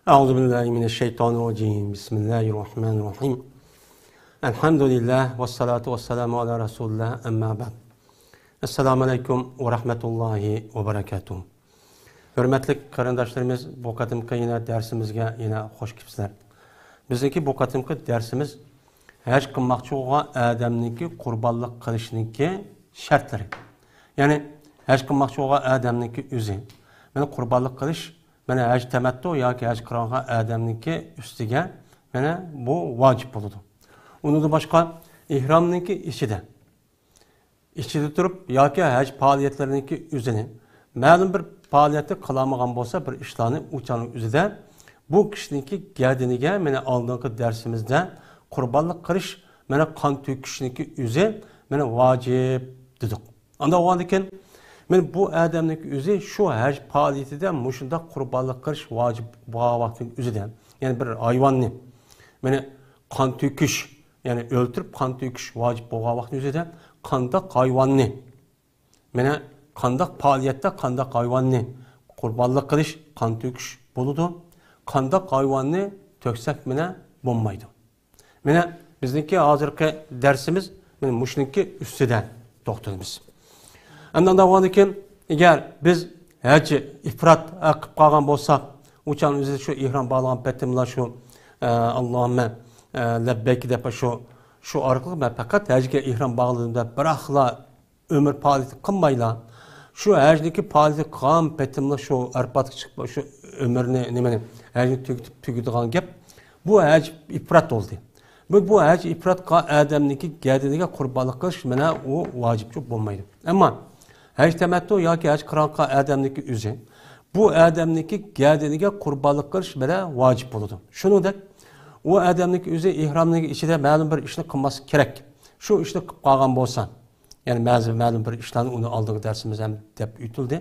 Euzubillahimineşşeytanirracim. Bismillahirrahmanirrahim. Elhamdülillah ve salatu ve selamu ala Resulullah emma ba'd. Esselamu aleyküm ve rahmetullahi ve berekatuhu. Hürmetli qarindoshlarimiz, bu qadimki yine dersimizge yine hoş kelibsizlar. Bizdeki bu qadimki dersimiz haj qilmoqchi bo'lgan odamniki qurbonlik qilishniki shartlari. Ya'ni haj qilmoqchi bo'lgan odamniki o'zi mana qurbonlik qilish, mana haj tamattu yoki haj qilgan odamniki ustiga mana bu vojib bo'ladi. Undan boshqa ihromniki ichida turib yoki haj faoliyatlariniki o'zini ma'lum bir faoliyatni qilamagan bo'lsa, bir ishlarni o'chaning o'zida bu kishiniki gadiniga mana oldingi darsimizda qurbonlik qilish, mana qon to'kishniki o'zi mana vojib dedik. Unda o'g'andikin men bu odamniki o'zi shu haj faoliyatida mushunda qurbonlik qilish vojib bo'lgan vaqtning o'zida, ya'ni bir hayvonni mana qon to'kish, ya'ni o'ltirib qon to'kish vojib bo'lgan vaqtning o'zida qandoq hayvonni mana qandoq faoliyatda qandoq hayvonni qurbonlik qilish, qon to'kish bo'ladi, qandoq hayvonni to'ksak mana bo'lmaydi. Mana bizniki hozirgi darsimiz mana mushniki ustida to'xtalamiz. Andan davomdan agar biz haj ifrat qilib qolgan bo'lsak, o'chan o'zi shu ihrom bog'lagan patimlar shu Allohumma labbeyk deb shu orqali men faqat hajga ihrom bog'ladim deb biroqla umr faoliyat qilmaylar. Shu hajniki faoliyat qilgan patimlar shu arpatga chiqib shu umrni nimani hajni tugadigan gap. Bu haj ifrat bo'ldi. Bu haj ifrat qilgan odamniki gadiniga qurbonlik qilish mana u vojib bo'lmaydi. Ammo haj tamattu yoki haj qilgan odamniki o'zi bu odamniki gadiniga qurbonlik qilish mana vojib bo'ladi. Shuningdek, u odamniki o'zi ihromniki ichida ma'lum bir ishni qilmasi kerak. Shu ishni qilib qolgan bo'lsa, ya'ni ma'lum bir ishlarni uni oldingi darsimiz ham deb o'tildi.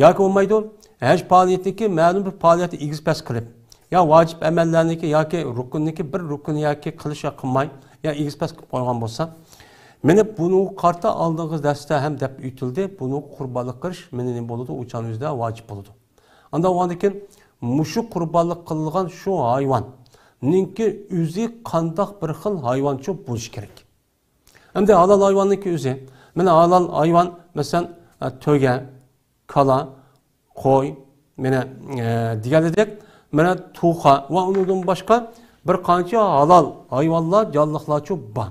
Yoki bo'lmaydi, haj faoliyatniki ma'lum bir faoliyatni egizpas qilib, ya vojib amallarniki yoki rukunniki bir rukun yoki qilish qilmay, ya egizpas qilib qo'ygan bo'lsa, meni buni qarta oldingi darsda ham deb o'tildi. Buni qurbonlik qilish meni nima bo'ladi? O'chan o'zida vojib bo'ladi. Unda o'g'andikin mushu qurbonlik qilgan shu hayvon ninki o'zi qandoq bir xil hayvoncha bo'lishi kerak. Endi halol hayvonniki o'zi, mana halol hayvon masalan to'ga, kala, qo'y, mana deganidek mana tuxa va undan boshqa bir qancha halol hayvonlar, jonliqlarcha bor.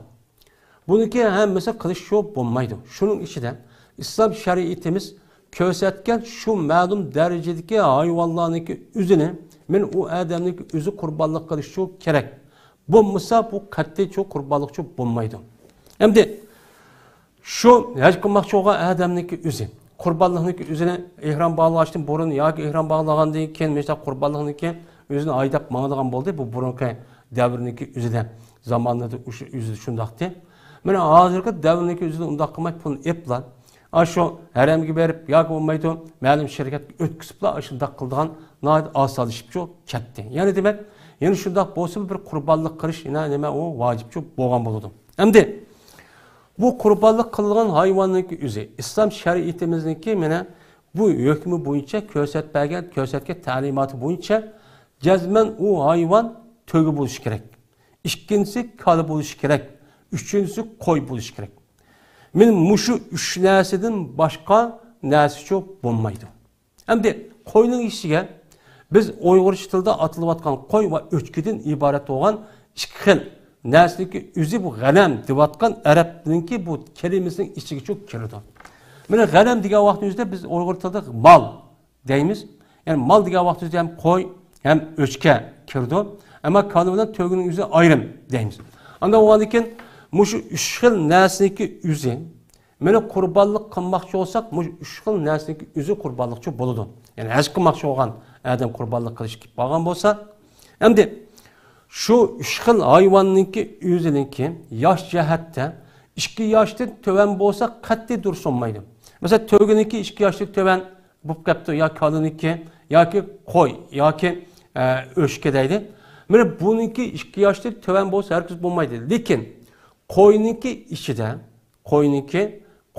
Buniki hammasi qilish shu bo'lmaydi. Shuning ichida islom shariatimiz ko'rsatgan shu ma'lum darajadagi hayvonlarniki o'zini men u odamniki o'zi qurbonlik qilish shu kerak. Bo'lmasa bu qat'iy shu qurbonlik shu bo'lmaydi. Endi shu haj qilmoqchi bo'lgan odamniki o'zi qurbonlikniki o'zini ihrom bog'lashdan burun yoki ihrom bog'lagandan keyin mesela qurbonlikniki o'zini aydab mangadigan bo'ldi. Bu burungi davrniki o'zida zamonida o'zi shundaqdi. Mana hozirgi davrniki o'zida undaq qilmay pul eplan. Shu haramga berib yoki bo'lmaydi, ma'lum shirkatga o'tkaziblar, shundaq qildigan noyat osonlashib shu ketdi. Ya'ni demak, yana shundaq bo'lsa bir qurbonlik qilish nima u vojib bo'lgan bo'ladi. Endi bu qurbonlik qilgan hayvonniki o'zi islom shariatimizniki mana bu hukmi bo'yicha ko'rsatgan ta'limoti bo'yicha jazman u hayvon to'gi bo'lishi kerak. Ikkinchisi kala bo'lishi kerak. Üçüncüsü qo'y bo'lishi kerak. Men mushu 3 narsadan boshqa narsa yo'q bo'lmaydi. Endi qo'yning ishiga biz Uyg'urcha tilda atilayotgan qo'y va o'chkidan iborat bo'lgan ikki xil narsaniki o'zi bu g'anam deyotgan arabningki bu kalimasining ichiga cho'k kiradi. Mana g'anam degan vaqtimizda biz Uyg'ur tilida mol deymiz. Ya'ni mol degan vaqtimizda ham qo'y ham o'chka kirdi. Ammo konu bilan to'gining o'zi ayrim deymiz. Unda o'g'andikin mushu 3 xil narsaniki o'zi meni qurbonlik qilmoqchi bo'lsak, mushu 3 xil narsaniki o'zi qurbonlikchi bo'ladi. Ya'ni haj qilmoqchi bo'lgan odam qurbonlik qilish kelib qolgan bo'lsa, endi shu 3 xil hayvonniki o'ziniki yosh jihatda 2 yoshdan to'van bo'lsa qat'iy dursunmaydi. Masalan, to'giniki 2 yoshdan to'van bo'lib qapti yoki kaliniki yoki qo'y yoki o'shka deydi. Mana buniki 2 yoshdan to'van bo'lsa hargiz bo'lmaydi. Lekin qo'yniki ichida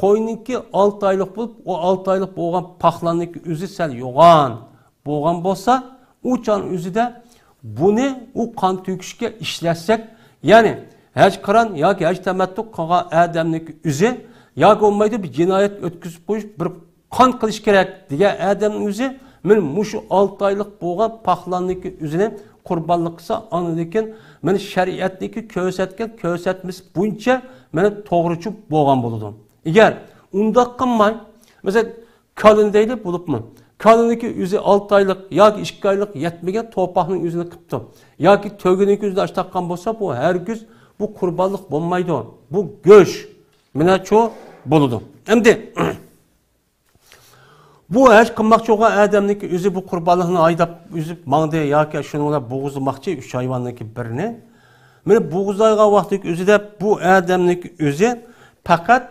qo'yniki 6 oylik bo'lib, o 6 oylik bo'lgan paxlaniki o'zi sal yo'g'on bo'lgan bo'lsa, uçan üzüde bunu o kan tüküşke işletsek, yani hech Kur'an yoki hech tamattu qilgan odamning o'zi yoki bo'lmaydi bir jinoyat o'tkazib qo'yish, bir qon qilish kerak degan odamning o'zi men mushu 6 oylik bo'lgan paxlanning o'zini qurbonlik qilsa, anidan men shariatniki ko'rsatmas bo'yicha meni to'g'richi bo'lgan bo'ladi. Agar unda qilmay, masalan, kalın deydi bo'libmi? Kalıniki o'zi 6 oylik yoki 2 oylik yetmagan to'paqning o'zini qilibdi. Yoki to'gining o'zini aç taqqan bo'lsa, bu hergiz bu qurbonlik bo'lmaydi. Bu go'sh. Mana shu bo'ladi. Endi bu hech qilmoqchi bo'lgan odamniki o'zi bu qurbonlikni aydab uzib mangdi yoki shuni bo'g'izmoqchi 3 hayvonniki birini. Mana bo'g'izlaygan vaqtdagi o'zida bu odamniki o'zi faqat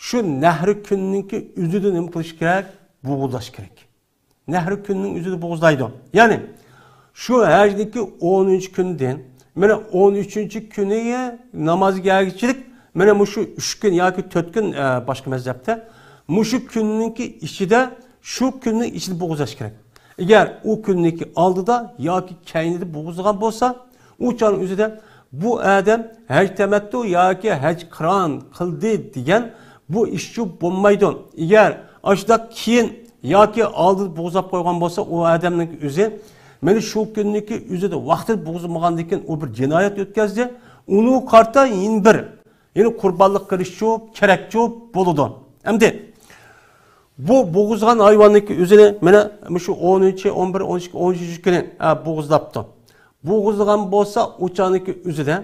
shu nahri kunninki o'zida nima qilish kerak? Bo'g'izlash kerak. Nahri kunning o'zida bo'g'izlaydi. Ya'ni shu hajniki 10 kundan mana 13-kuniga namozga agchilik, mana mushu 3 kun yoki 4 kun boshqa mazhabda mushu kunninki ichida shu kunni ichida bo'g'izlash kerak. Agar u kunniki oldida yoki keynida bo'g'izgan bo'lsa, o'chaning o'zida bu odam haj tamattu yoki haj qiron qildi degan bu ish shu bo'lmaydi. Agar ashda keyin yoki oldida bo'g'izlab qo'ygan bo'lsa, u odamning o'zi meni shu kunniki o'zida vaqtida bo'g'izmagandan keyin u bir jinoyat o'tkazdi. Uni qarta bir ya'ni qurbonlik qilish kerak bo'ladi. Endi bu bo'g'izgan hayvonniki o'zini mana shu 10, 11, 12, 13 kuni bo'g'izlabdi. Bo'g'izgan bo'lsa, o'chaniki o'zida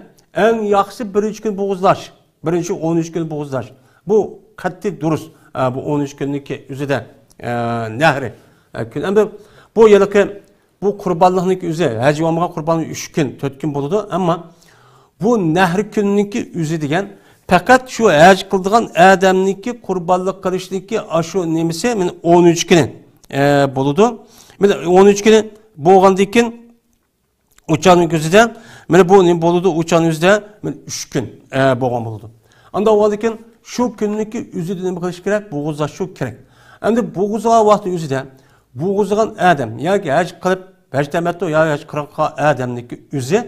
eng yaxshi 1 kun bo'g'izlash, birinchi 13 kun bo'g'izlash. Bu qat'iy durust. Bu 13 kunniki o'zida nahri kun. Endi bu yilki bu qurbonlikning o'zi haj bo'lmagan qurbonlik 3 kun, 4 kun bo'ladi, ammo bu nahri kunninki o'zi degan faqat shu haj qildigan odamniki qurbonlik qilishniki shu nemisi men 13 kuni bo'ladi. Men 13 kuni bo'lgandan keyin o'chaning o'zida mana bu nima bo'ladi? O'chaning o'zida men 3 kun bo'lgan bo'ladi. Unda o'ldikin shu kunniki o'zida nima qilish kerak? Bo'g'izlash kerak. Endi bo'g'izgan vaqt o'zida bo'g'izgan odam yoki haj qilib haj tamattu yoki haj qilgan odamniki o'zi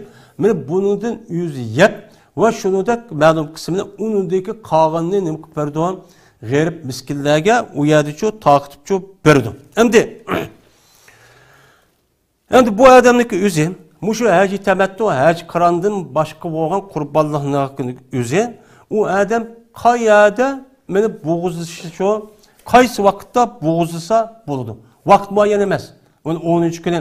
men bundan o'zi yeb va shunida ma'lum qismini unindagi qolganini nima qilib berdi? G'arib miskinlarga u yerda taqitib berdi. Endi bu odamniki o'zi mushu haj tamattu haj qirondan boshqa bo'lgan qurbonlikning o'zi u odam qayerda meni bo'g'izlashi qaysi vaqtda bo'g'izlasa bo'ladi. Vaqt muayyan emas. Uni 13 kuni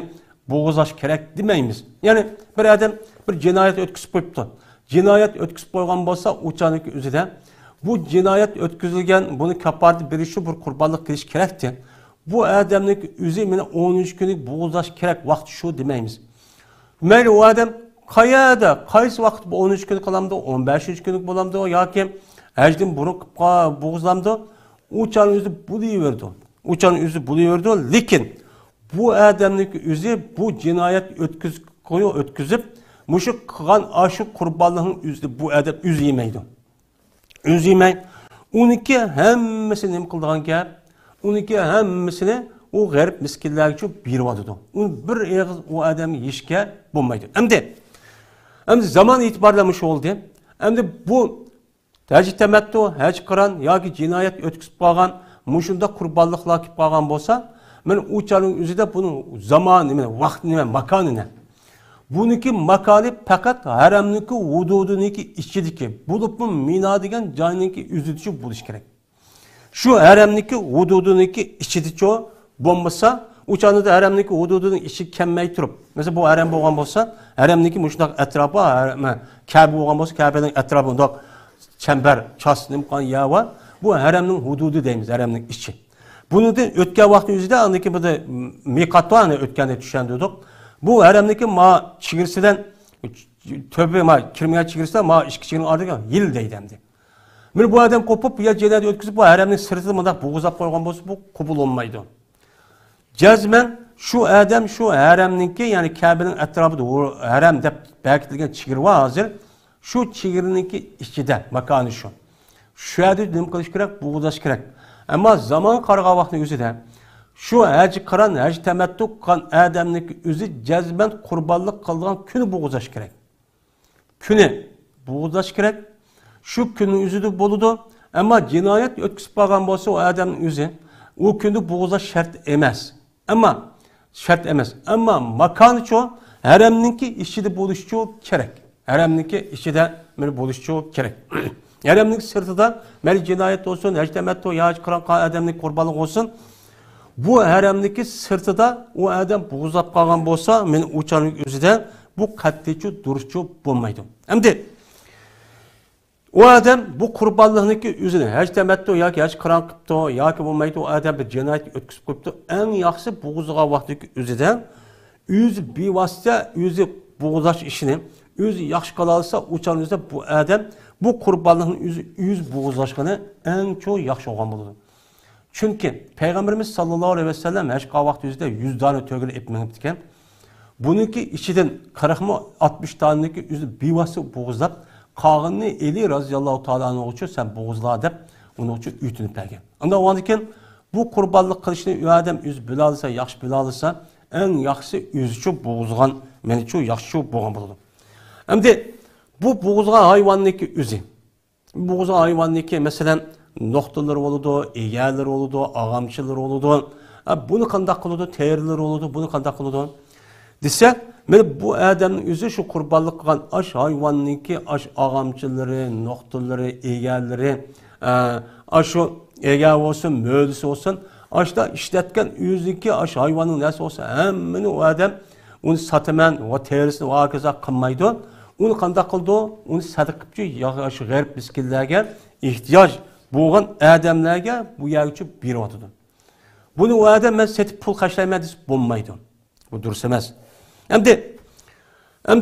bo'g'izlash kerak demaymiz. Ya'ni bir odam bir jinoyat o'tkazib qo'yibdi. Jinoyat o'tkazib qo'ygan bo'lsa, o'chaniki o'zida bu jinoyat o'tkazilgan, buni kafarat berish bir qurbonlik qilish kerakdi. Bu odamning o'zi meni 13 kunlik bo'g'izlash kerak, vaqt shu demaymiz. Mayli u odam qayerda, qaysi vaqt bu 13 kun qilamdi, 15 kunlik bo'lamdi yoki hajdan burun bo'g'izlamdi, o'chaning o'zi bo'laverdi. O'chaning o'zi bo'laverdi, lekin bu odamning o'zi bu jinoyat o'tkazib mushu qilgan shu qurbonlikning o'zida bu odam o'zi yemaydi. O'zi yemay, uniki hammasini nima qildigan gap? Uniki hammasini u g'arib miskinlarga berib oladi. Uni bir og'iz u odam yeyishga bo'lmaydi. Endi zaman e'tiborida shu bo'ldi. Endi bu haj tamattu, haj qiron yoki jinoyat o'tkazib qolgan mushunda qurbonliklar kelib qolgan bo'lsa, men o'chaning o'zida buni zamoni, vaqtini, makonini buniki makoni faqat haramniki hududiniki ichidagi bo'libmi Mina degan joyniki o'zida bo'lish kerak. Shu haramniki hududiniki ichida bo'lmasa, o'chanida haramniki hududining ichi kammay turib, mesela bu haram bo'lgan bo'lsa, haramniki mushundoq atrofi, Ka'ba bo'lgan bo'lsa, Ka'baning atrofida chambar, chasnim qon yava, bu haramning hududi deymiz, haramning ichi. Bundan o'tgan vaqt o'zida andiki bu miqatni o'tganda tushundik. Bu haramniki ma chigirsidan töbe ma kirmagan chigirsidan ma ichki chigirning ortiga yil deydi endi. Men bu odam qo'pib ya jinoyat o'tkazib bu haramning sirtini bundaq bo'g'izlab qo'ygan bo'lsa, bu qabul bo'lmaydi. Jazman shu odam shu haramniki, ya'ni Ka'baning atrofida haram deb bekitilgan chigir va hozir shu chigirniki ichida makoni shu. Shu yerda nima qilish kerak? Bo'g'izlash kerak. Ammo zaman qarg'a vaqtning o'zida Şu hacı karan, hacı temettü kan adamning o'zi jazman qurbonlik qilgan kuni bo'g'izlash kerak. Kuni bo'g'izlash kerak. Shu kuni o'zida bo'ladi. Ammo jinoyat o'tkazib qolgan bo'lsa, o odamning o'zi u kuni bo'g'izlash shart emas. Ammo makonichi haramningki ishida bo'lishi kerak. Haramningki ishida meni bo'lishi kerak. Haramning sirtida meni jinoyat olsun, hacı temettü, hacı karan adamning qurbonlik olsun. Bu haramniki sırtıda o adam boğuzlap kalgan bolsa, men uçanın özüde bu katliçi duruşçu bulmaydı. Hem de o adam bu kurbanlığındaki özüne, hacı temettü, ya ki hacı karan kıptı, ya ki bulmaydı, o adam bir cinayet ötküsüp koyuptu. En yaxşı boğuzluğa vaxtdaki özüde, özü bir vasıta, özü boğuzlaş işini, özü yaxşı kalalırsa uçanın özüde bu adam, bu kurbanlığının özü boğuzlaşkanı en çok yaxşı olan bulur. Çünkü Peygamberimiz sallallahu aleyhi ve sellem eşqa vakti yüzde 100 tane tögülü etmeyiptiken bununki içiden 40-60 taneki yüzü bir vası boğuzlap kağını eli razıyallahu ta'ala uçuyor sen boğuzla deyip onu uçuyor ütünüp bergen. Onda o andiken bu kurbanlık kılışını adam yüz bilalıysa, yaxşı bilalıysa en yaxşı yüzü boğuzgan, meni çok yaxşı boğan buldu. Hem de bu boğuzgan hayvanlıki yüzü. Boğuzgan hayvanlıki mesela noktalar oludu, egerler oludu, ağamçılar oludu. Bunu kandak kılıdı, teğirler oludu, bunu kandak kılıdı. Desek, bu adamın yüzü şu kurbanlık kılan aş hayvanlıki, aş ağamçıları, noktaları, egerleri, aş o eger olsun, möğlüsü olsun, aşta işletken yüzüki aş hayvanın nesi olsa hemmini o adam onu satımen, o teğirisini o arkadaşlar kılmaydı. Onu kandak kıldı, onu sadıkıpçı, yaş garip miskillerge ihtiyaç boğan adamlarga bu yerçi bir otudu. Bunu o adam ben setip pul kaçlaymaydı bulmaydı. Bu durus emas. Hem de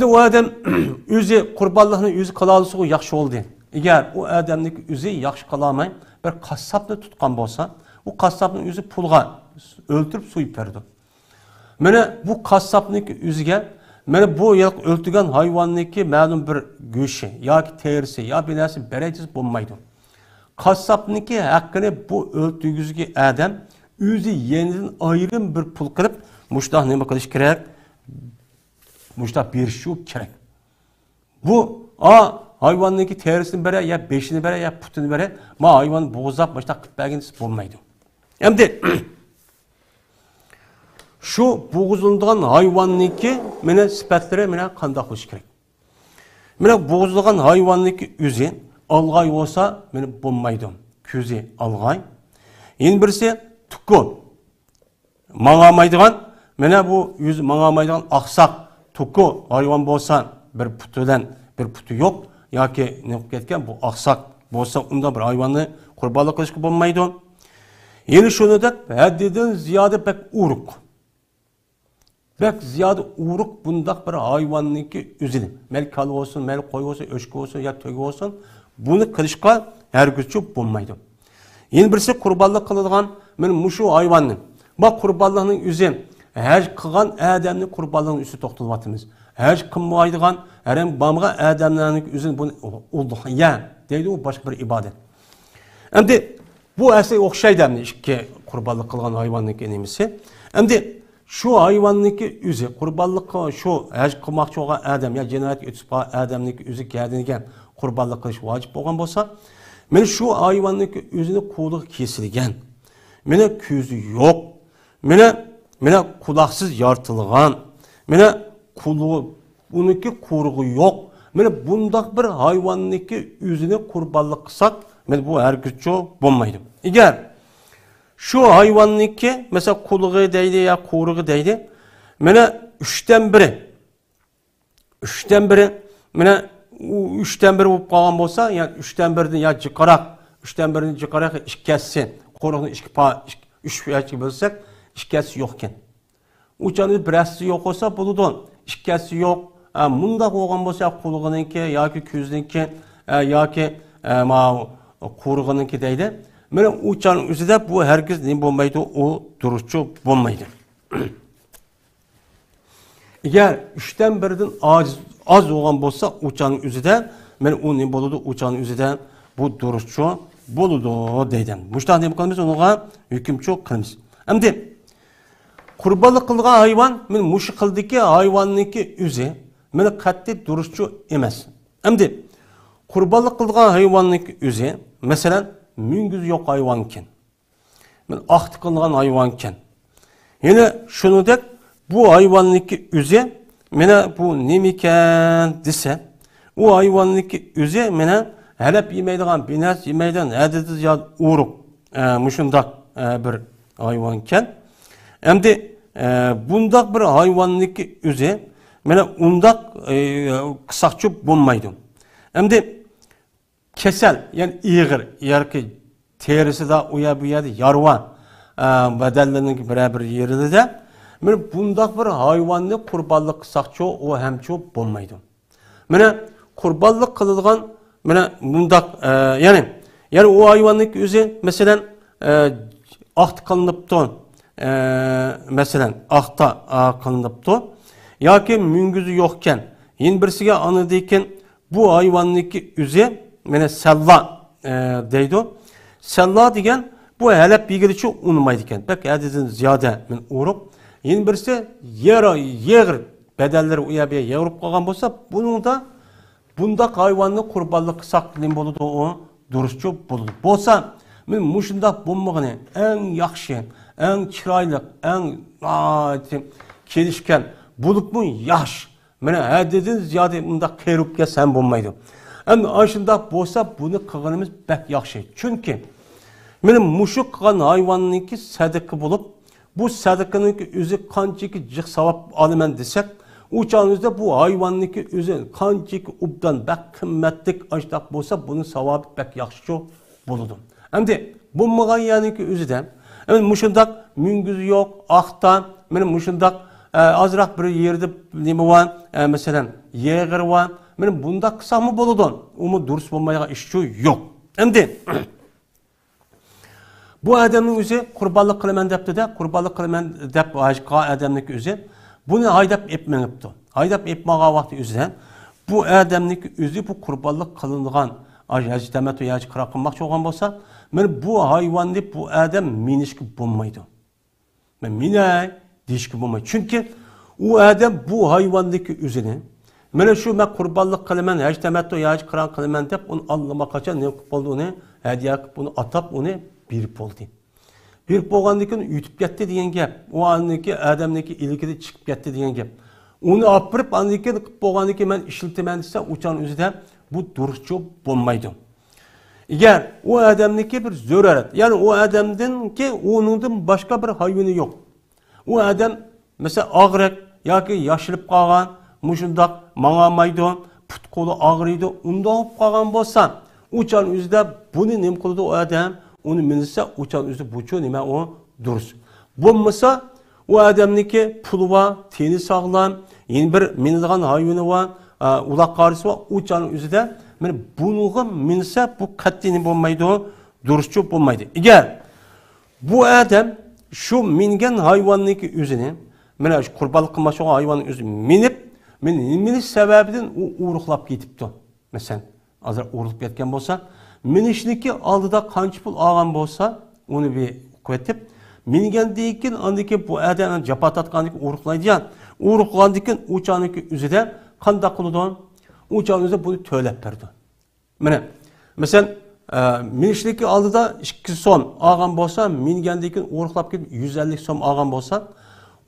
o adam özü kurbanlığını özü kılalısı o yaxşı oldu. Eğer o adamlık özü yaxşı kılamay bir kassapını tutkan bolsa, o kassapını özü pulga öldürüp soyup verdi. Mene bu kassaplık özüge mene bu yılk öldürgen hayvanlıki ma'lum bir göşü, ya ki terisi, ya binası bereysiz bulmaydı. Kassapniki hakkını bu öldüğüzü adam özü yeniden ayrım bir pul kırıp muştah ne bakış gerek, muştah bir şu gerek. Bu hayvanındaki terisini bere ya beşini bere ya putunu bere ma hayvan boğuzlap muştah kıtberginiz bulmaydı. Hem de şu boğuzulduğun hayvanındaki mene sipetlere mene kandak kılış gerek. Mene boğuzulduğun hayvanındaki özü algay olsa beni bulmaydım. Küzi algay. Yeni birisi tukku. Mağamaydıgan. Mene bu yüz mağamaydıgan aksak. Tukku hayvan bolsa bir putudan bir putu yok. Ya ki ne ketken bu aksak bolsa onda bir hayvanı kurbanlık kılışkı bulmaydı. Yeni şunu da haddiden ziyade pek uruk. Pek ziyade uruk bundak bir hayvanınki üzülü. Mel kalı olsun, mel koy olsun, öşkü olsun ya tögü olsun. Bunu kılışka her güççü bulmaydı. Yeni birisi kurbanlık kılılgan men muşu hayvanın. Bak kurbanlığının üzü her kılgan adamın kurbanlığının üstü toktulvatımız. Her kılmaydıgan her bamga adamların üzü bunu oldu. Ya deydi o başka bir ibadet. Hem de bu esas okşaydı ki kurbanlık kılgan hayvanın enimisi. Hem de şu hayvanlık üzü kurbanlık şu her kılmakçı olan adam ya cinayet ötüp adamın üzü geldiğinde kurbanlık kılış vacip olan bolsa, men şu hayvanlık özünü kuluğu kesilgen, mene közü yok, mene kulaksız yartılgan, mene kuluğu, bununki kuruğu yok, mene bundak bir hayvanlık özünü kurbanlık kılsak, men bu her güççü bulmaydım. Eğer şu hayvanlık mesela kuluğu deydi ya kuruğu deydi, mene üçten biri, mene üçten biri olup kalan bolsa, yani üçten birden ya cıkarak, üçten birden cıkarak işkesi, koruğunu üç yaşlı bölsek, işkesi yokken. Uçanın birisi yok olsa buludun, işkesi yok. Munda koğan bolsa kuluğununki, ya ki közününki, ya ki koruğununki deydi. Mene uçanın üzerinde bu herkes ne bulmaydı, o duruşçu bulmaydı. Eğer üçten birden az olan bolsa uçanın üzerinde, men o ne boludu uçanın üzerinde bu duruşçu boludu deyden. Muştah ne kılmız, onuğa hükümçü kılmız. Hem de Qurbanlık qilgan hayvon, men mushi qildiki hayvonniki o'zi meni qat'iy durustchi emas. Endi qurbanlık qilgan hayvonniki o'zi, masalan, mingiz yo'q hayvon ekan. Men aqd qilgan hayvon ekan. Yana shuningdek bu hayvonniki o'zi meni bu nima ekan desa, u hayvonniki o'zi meni halab yemaydigan, binas yemaydigan, adadi ziyod uruq, mushundaq bir hayvon ekan. Endi bundaq bir hayvonniki o'zi meni undaq qisaqcho'p bo'lmaydi. Endi kasal, ya'ni ig'ir, yoki terisida uya bu yerda yarva badallarining bir yerida meni bundaq bir hayvonni qurbonlik qilsaqchi u hamchi bo'lmaydi. Meni qurbonlik qiladigan meni bundaq ya'ni u hayvonning o'zi masalan aqd qilinibdi. Masalan aqda qilinibdi yoki mingizi yo'qkan. Yin birsiga anidikin bu hayvonniki o'zi meni salla deydi. Salla degan bu halab yegilichi unmaydi ekan. Bak adadidan ziyoda men uruq. Yin birisi yeg'ir badallari u yerga yeg'irib qolgan bo'lsa, buningda bundaq hayvonni qurbonlik qilsaq nima bo'ladi? O durustchi bo'ladi. Bo'lsa, men mushundaq bo'lmag'ini eng yaxshi, eng chiroyli, eng kelishgan bo'libmi yosh. Mana haddidan ziyoda unda qeyrib kelsan bo'lmaydi. Endi ashundaq bo'lsa, buni qilganimiz bak yaxshi. Chunki meni mushu qilgan hayvonniki sadaqa bo'lib, bu sadaqaning o'zi qanchaki jiq savob olaman desak, u chog'imizda bu hayvonniki o'zi qanchaki ubdan bak qimmatlik ashdaq bo'lsa, buni savobi bak yaxshi bo'ladi. Endi bo'lmagan yaniki o'zidan, endi mushundaq mingiz yo'q, aqta, meni mushundaq azroq bir yerda nima bor, masalan, yeg'ir bor. Meni bunda qisami bo'ladi. Umi durust bo'lmaydigan ish yo'q. Endi bu adamning o'zi qurbonlik qilaman debdi-da, qurbonlik qilaman deb ashqa adamning o'zi buni haydab epmangibdi. Haydab epmagan vaqt o'zidan bu adamning o'zi bu qurbonlik qilingan ajtamat yoki qiroq qilmoqchi bo'lgan bo'lsa, men bu hayvonni bu adam minishki bo'lmaydi. Men minay deyishki bo'lmaydi. Chunki u adam bu hayvonniki o'zini mana shu men qurbonlik qilaman, ajtamat yoki qiroq qilaman deb uni allamaqacha ne qilib bo'ldi, uni hadiya qilib uni atab uni birib bo'ldi. Birib bo'lgandan keyin yutib ketdi degan gap. U anniki adamniki ilkida chiqib ketdi degan gap. Uni olib birib anniki qilib bo'lgandan keyin men ishlataman desa, o'chan o'zida bu durustchi bo'lmaydi. Agar u adamniki bir zo'rarat, ya'ni u adamdanki o'ningdan boshqa bir hayvoni yo'q. U adam mesela og'riq yoki yoshilib qolgan, mushundaq mang'amaydi, put qo'li og'riydi, unda olib qolgan bo'lsa, o'chan o'zida buni nima qildi u adam? Uni minsa o'chan o'zi buchu nima u durust. Bo'lmasa u adamniki puli bor, teni sog'lom, yana bir minilgan hayvoni bor, uloq qarisi bor, o'chan o'zida men bunga minsa bu qat'iy bo'lmaydi, durustchi bo'lmaydi. Agar bu adam shu mingan hayvonniki o'zini, mana shu qurbonlik qilmoqchi bo'lgan hayvonni o'zi minib, men minish sababidan u uruqlab ketibdi. Masalan, hozir uruqib ketgan bo'lsa, minishniki oldida qancha pul olgan bo'lsa, uni bir qo'yib, mingandan keyin andiki bu adam jafo tortganlik uruqlaydigan, uruqgandan keyin o'chaniki o'zida qanday qiladi? O'chan o'zi buni to'lab berdi. Mana, masalan, minishniki oldida 2 so'm olgan bo'lsa, mingandan keyin uruqlab ketib 150 so'm olgan bo'lsa,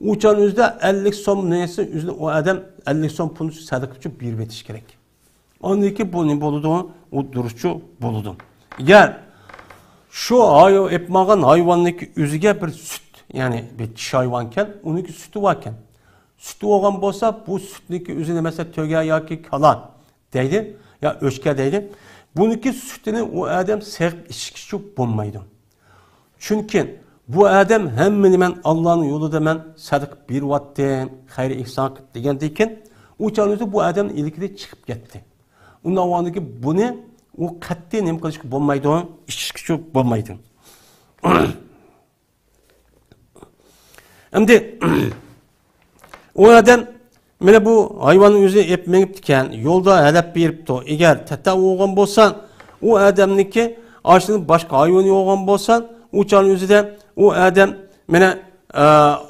o'chan o'zida 50 so'm neyse o'zini o adam 50 so'm pulni sadaqa uchun berib etish kerak. Ondaki bu ne bo'ladi? O durustchi bo'ladi. Agar shu epmagan hayvonniki o'ziga bir sut, ya'ni bir tish hayvonkan, uniki suti bor ekan. Suti olgan bo'lsa, bu sutniki o'zini mesela to'ga yoki kala deydi, ya o'chka deydi. Buniki sutini o adam sevib ichkichi bo'lmaydi. Chunki bu adam hammani men Allohning yo'lida men sadaqa beryaptim, xayr ihson degandan keyin o'chan o'zi bu adam ilkida chiqib ketdi. Undan o'rniga buni u qat'iy nima qilishga bo'lmaydi, ichishga bo'lmaydi. Endi o adam mana bu hayvonni o'zi ep mengib ekan, yo'lda halab beribdi. Agar tata o'g'on bo'lsa, u adamniki ashini boshqa hayvon yo'g'on bo'lsa, o'chan o'zida u adam mana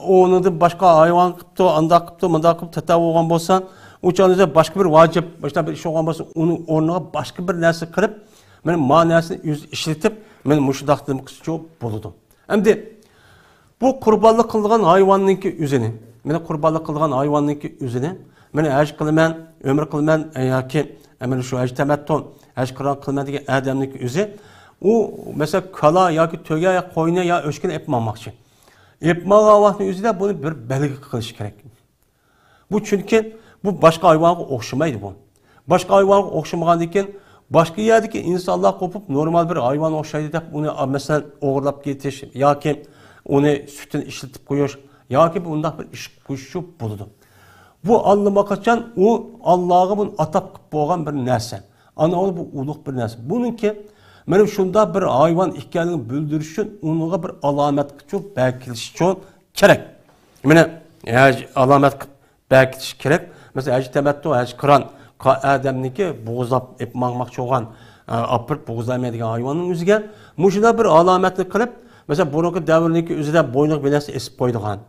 onu da başka hayvan kıptı, anda kıptı, manda kıptı, tata olgan bolsa, uçağınızda başka bir vacip, başka bir iş olgan bolsa, onun ornuna başka bir narsa kırıp, men manasını işletip, men muşudaqdığım çok buludu. Endi bu kurbanlık kılgan hayvanınki üzeni, men kurbanlık kılgan hayvanınki üzeni, men haj kılman, ömür kılman, yoki men şu haj tamatton, haj kılman degan adamniki üze, u mesela kala yoki töge, qo'yni yo o'shkini epmamoqchi. Epmagan vaqtning o'zida buni bir belgi qilish kerak. Bu çünkü bu başka hayvanga o'xshamaydi bu. Başka hayvanga o'xshamagandan keyin başka yerdeki insanlar kopup normal bir hayvan o'xshaydi deb uni mesela o'g'irlab ketish yoki uni sütünü işletip qo'yish yoki bunday bir ish qo'yish bo'ladi. Bu anlamakçan o Allah'a bunu atap bo'lgan bir narsa. Ana o bu ulug' bir narsa. Bununki benim şunda bir hayvan ekanligini bildirish uchun unga bir alomat qilib belgilish uchun kerak. Mana alomat qilib belgilish kerak. Mesela haj tamattu, haj qiron adamniki bo'g'izlab epmoqmoqchi bo'lgan, apirib bo'g'izlamaydigan hayvanning o'ziga mushunda bir alomatni qilib, mesela buniki davrniki o'zida bo'yniq belasi esib qo'ydigan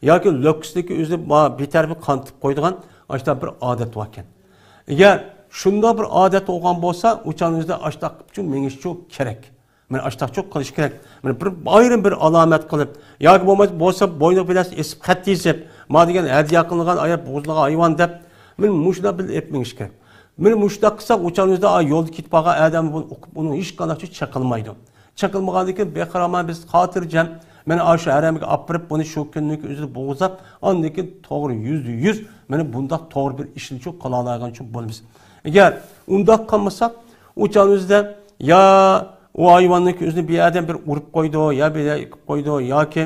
yoki lokusniki o'zi betarbi qantib qo'ydigan ashta bir odat bor ekan. Agar shunda bir odat bo'lgan bo'lsa, o'chaningizda ashtaq uchun mengish çok kerak. Men ashtaq çok qilish kerak. Men bir ayrim bir alomat qilib yoki bo'lsa bo'yniq belasi esib xat yesib, ma degan hadiya qilingan ayab bo'g'izlagan hayvan deb men mushunda bil etmengiz kerak. Men mushunda qilsak o'chaningizda yo'lda ketib qolgan odam buni hech qanday chaqilmaydi. Çakılmagandan keyin beqarama biz xotirjam meni aşağı haramiga apirib buni shu kunlik o'zida bo'g'izlab, ondan keyin to'g'ri %100 meni bundaq to'g'ri bir ishni chu qila oladigan uchun bo'lamiz. Agar undaq qilmasak, o'chanimizda ya o hayvanning o'zini bir adam bir urib qo'ydi, ya bir qilib qo'ydi yoki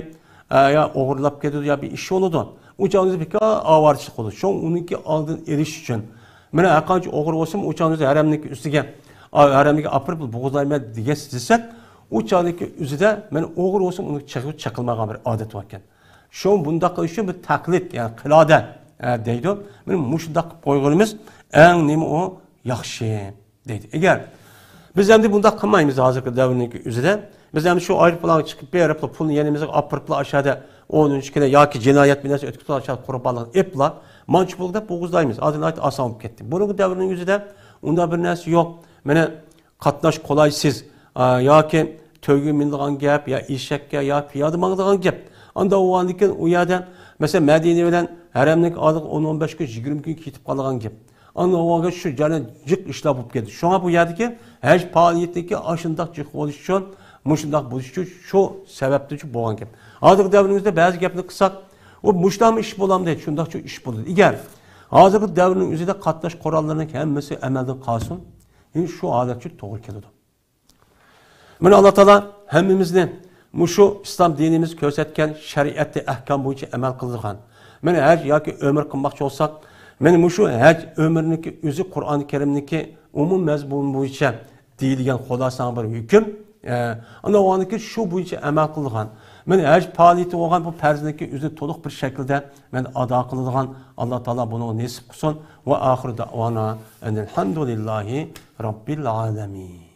ya o'g'irlab ketdi, ya bir ish bo'ladi. O'chanimizda bir avarchilik bo'ladi. Shu uniki oldin erish uchun meni aqancha o'g'ir bo'lsam, o'chanimizda haramning ustiga haramiga apirib bo'g'izlayman degan desak, o çağdaki üzüde ben oğur olsun onu çakılmayan bir adet varken. Şu an bunda kılışıyor bir taklit yani kılade deydi. Benim muşdak koygunumuz en nemi o yakşı deydi. Eğer biz hem de bunda kılmayımız hazırlıklı devrindeki üzüde. Biz hem şu ayrı falan çıkıp bir arapla pulun yenimizi apırıpla aşağıda onun üçkine ya ki cinayet binası ötkütü aşağıda kurbanlar epla mançupulukta boğuzdayımız. Adını ait asanıp gitti. Bunun devrinin üzüde onda bir nesi yok. Bana katlaş kolaysız yoki tövgü mindiğen gap ya işekke ya piyadı mağdığan gap. Anda o andiken o yerden mesela Medine bilen haremlik adık 10-15 gün 20 gün kitip kalıgan gap. Anda o andiken şu canı cık işler bulup geldi. Şu an bu yerdeki her faaliyetdeki aşındak cık oluş için, muşundak buluş için şu sebepli için boğan gap. Adık devrimizde bazı gapını kısak o muştam iş bulam değil, şundak çok iş bulur. İger adık devrinin üzerinde katlaş korallarının hemmesi emelden kalsın. Yani şu adet için doğru geliyordu. Mana Allah Taala hemmimizni şu İslam dinimiz ko'rsatgan shariatda ahkam bo'yicha amal qilgan. Mana haj yoki ömür qilmoqchi bo'lsak, mana shu haj ömürniki o'zi Qur'oni Karimniki umum mazmun bo'yicha deyilgan xulosan bir hukm. Ana o'niki shu bo'yicha amal qilgan. Mana haj faoliyati bo'lgan bu farzniki o'zi to'liq bir shaklda men ado qiladigan Alloh Taala buni nasib qilsin va oxir davona alhamdulillahi robbil alamin.